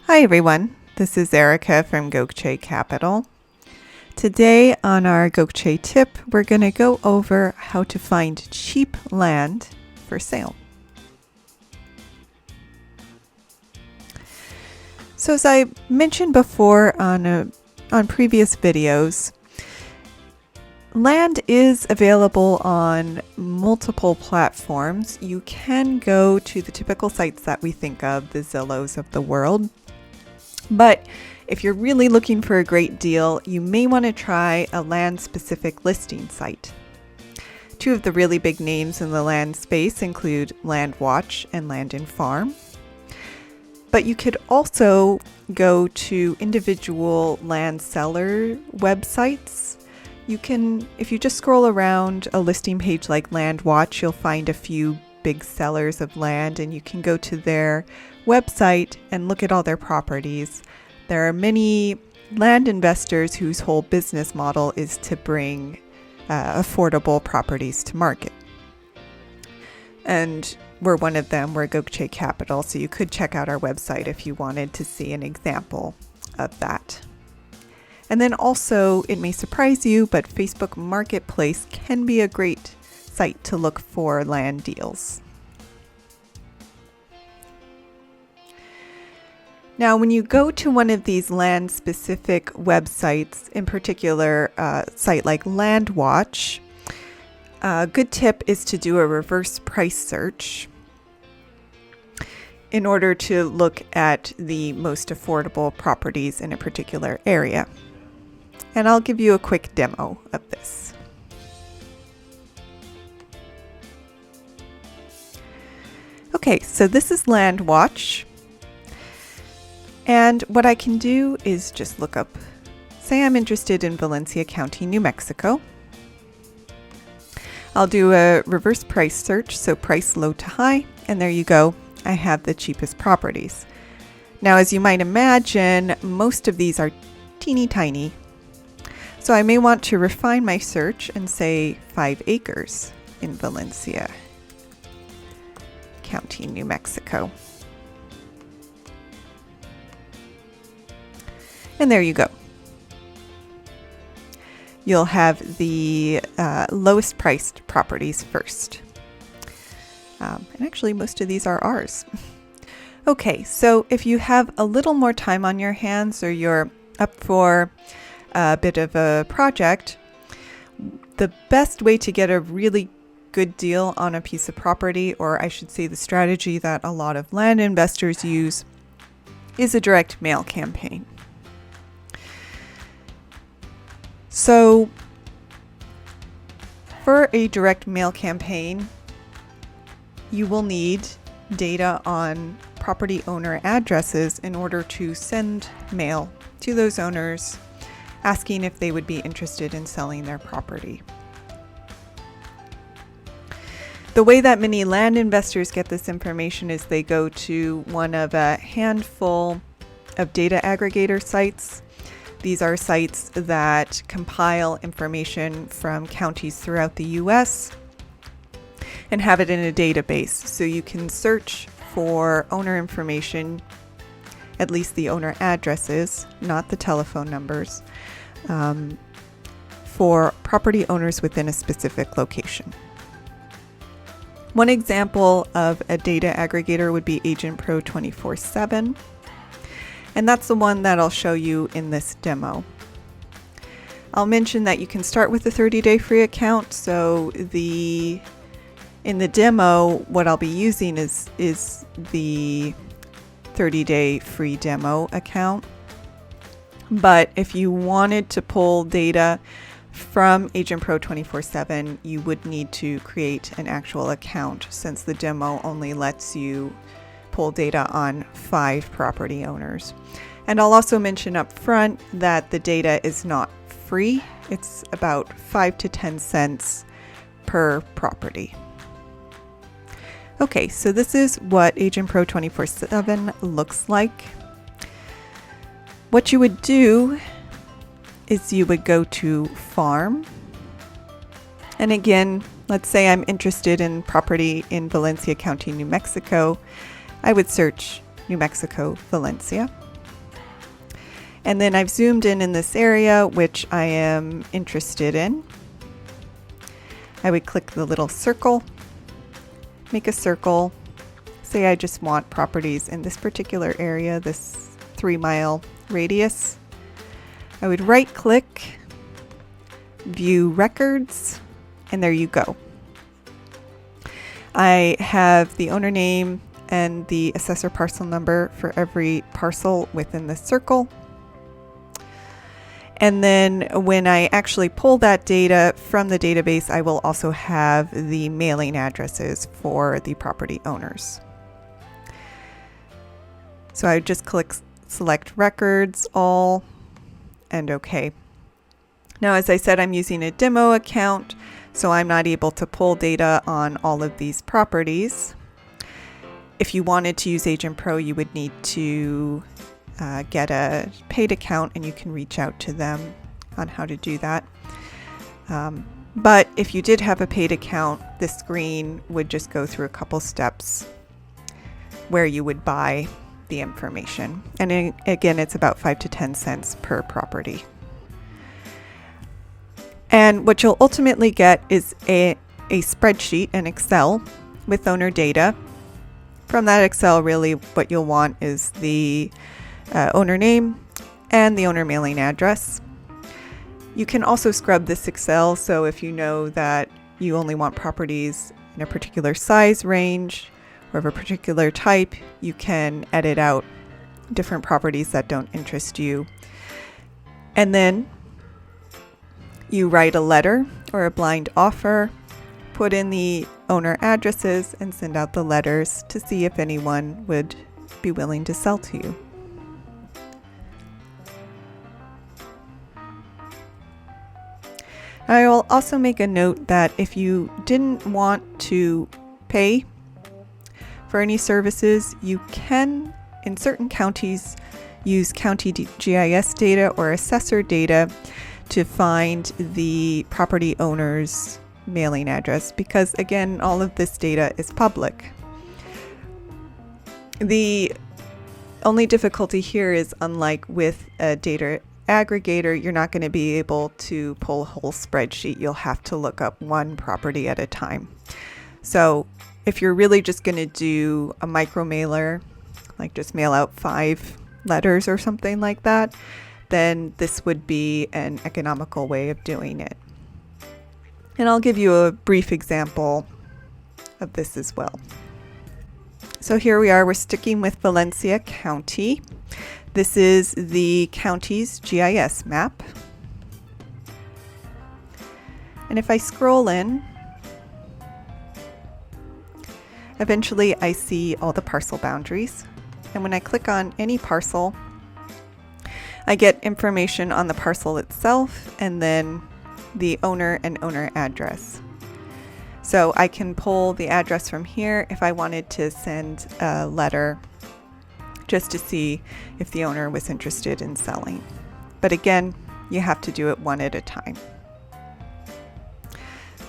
Hi everyone, this is Erica from Gokce Capital. Today on our Gokce tip, we're going to go over how to find cheap land for sale. So as I mentioned before on previous videos, land is available on multiple platforms. You can go to the typical sites that we think of, the Zillows of the world. But if you're really looking for a great deal, you may want to try a land-specific listing site. Two of the really big names in the land space include LandWatch and Land and Farm. But you could also go to individual land seller websites. You can, if you just scroll around a listing page like LandWatch, you'll find a few big sellers of land, and you can go to their website and look at all their properties. There are many land investors whose whole business model is to bring affordable properties to market. And we're one of them. We're Gokce Capital, so you could check out our website if you wanted to see an example of that. And then also, it may surprise you, but Facebook Marketplace can be a great site to look for land deals. Now, when you go to one of these land-specific websites, in particular a site like LandWatch, a good tip is to do a reverse price search in order to look at the most affordable properties in a particular area. And I'll give you a quick demo of this. Okay, so this is LandWatch. And what I can do is just look up, say I'm interested in Valencia County, New Mexico. I'll do a reverse price search, so price low to high, and there you go. I have the cheapest properties. Now, as you might imagine, most of these are teeny tiny. So I may want to refine my search and say 5 acres in Valencia County, New Mexico. And there you go. You'll have the lowest priced properties first. And actually, most of these are ours. Okay, so if you have a little more time on your hands, or you're up for a bit of a project, the best way to get a really good deal on a piece of property, or I should say the strategy that a lot of land investors use, is a direct mail campaign. So for a direct mail campaign, you will need data on property owner addresses in order to send mail to those owners asking if they would be interested in selling their property. The way that many land investors get this information is they go to one of a handful of data aggregator sites. These are sites that compile information from counties throughout the US and have it in a database. So you can search for owner information, at least the owner addresses, not the telephone numbers, for property owners within a specific location. One example of a data aggregator would be Agent Pro 24/7. And that's the one that I'll show you in this demo. I'll mention that you can start with a 30-day free account. So in the demo, what I'll be using is the 30-day free demo account. But if you wanted to pull data from Agent Pro 24/7, you would need to create an actual account, since the demo only lets you pull data on 5 property owners. And I'll also mention up front that the data is not free. It's about 5 to 10 cents per property. Okay, so this is what Agent Pro 24/7 looks like. What you would do is you would go to Farm. And again, let's say I'm interested in property in Valencia County, New Mexico. I would search New Mexico, Valencia. And then I've zoomed in this area, which I am interested in. I would click the little circle, make a circle, say I just want properties in this particular area, this 3-mile radius. I would right click, view records, and there you go. I have the owner name and the assessor parcel number for every parcel within the circle. And then when I actually pull that data from the database, I will also have the mailing addresses for the property owners. So I would just click select records all and OK. Now, as I said, I'm using a demo account, so I'm not able to pull data on all of these properties. If you wanted to use Agent Pro, you would need to get a paid account, and you can reach out to them on how to do that. But if you did have a paid account, the screen would just go through a couple steps where you would buy the information. And again, it's about 5 to 10 cents per property. And what you'll ultimately get is a spreadsheet, an Excel with owner data. From that Excel, really what you'll want is the owner name and the owner mailing address. You can also scrub this Excel, so if you know that you only want properties in a particular size range or of a particular type, you can edit out different properties that don't interest you. And then you write a letter or a blind offer, put in the owner addresses, and send out the letters to see if anyone would be willing to sell to you. I will also make a note that if you didn't want to pay for any services, you can, in certain counties, use county GIS data or assessor data to find the property owner's mailing address, because again, all of this data is public. The only difficulty here is, unlike with a data aggregator, you're not going to be able to pull a whole spreadsheet. You'll have to look up one property at a time. So if you're really just going to do a micro mailer, like just mail out 5 letters or something like that, then this would be an economical way of doing it. And I'll give you a brief example of this as well. So here we are, we're sticking with Valencia County. This is the county's GIS map. And if I scroll in, eventually I see all the parcel boundaries. And when I click on any parcel, I get information on the parcel itself and then the owner and owner address. So I can pull the address from here if I wanted to send a letter just to see if the owner was interested in selling. But again, you have to do it one at a time.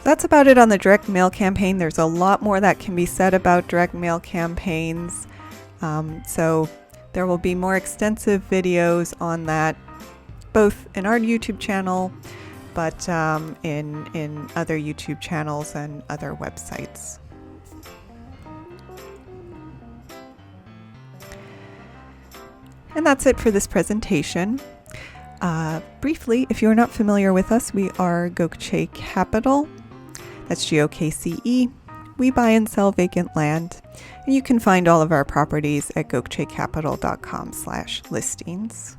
That's about it on the direct mail campaign. There's a lot more that can be said about direct mail campaigns. So there will be more extensive videos on that, both in our YouTube channel, but in other YouTube channels and other websites. And that's it for this presentation. Briefly, if you're not familiar with us, we are Gokce Capital. That's Gokce. We buy and sell vacant land, and you can find all of our properties at gokcecapital.com/listings.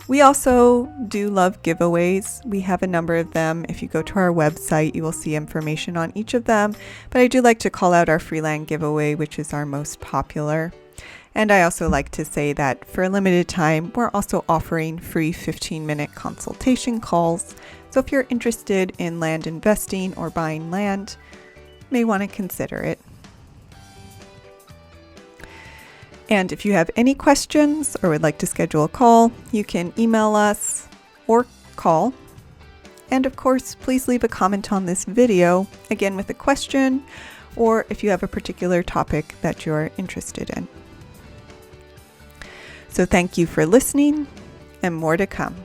We also do love giveaways. We have a number of them. If you go to our website, you will see information on each of them, but I do like to call out our free land giveaway, which is our most popular. And I also like to say that for a limited time, we're also offering free 15-minute consultation calls. So if you're interested in land investing or buying land, you may want to consider it. And if you have any questions or would like to schedule a call, you can email us or call. And of course, please leave a comment on this video, again with a question, or if you have a particular topic that you're interested in. So thank you for listening, and more to come.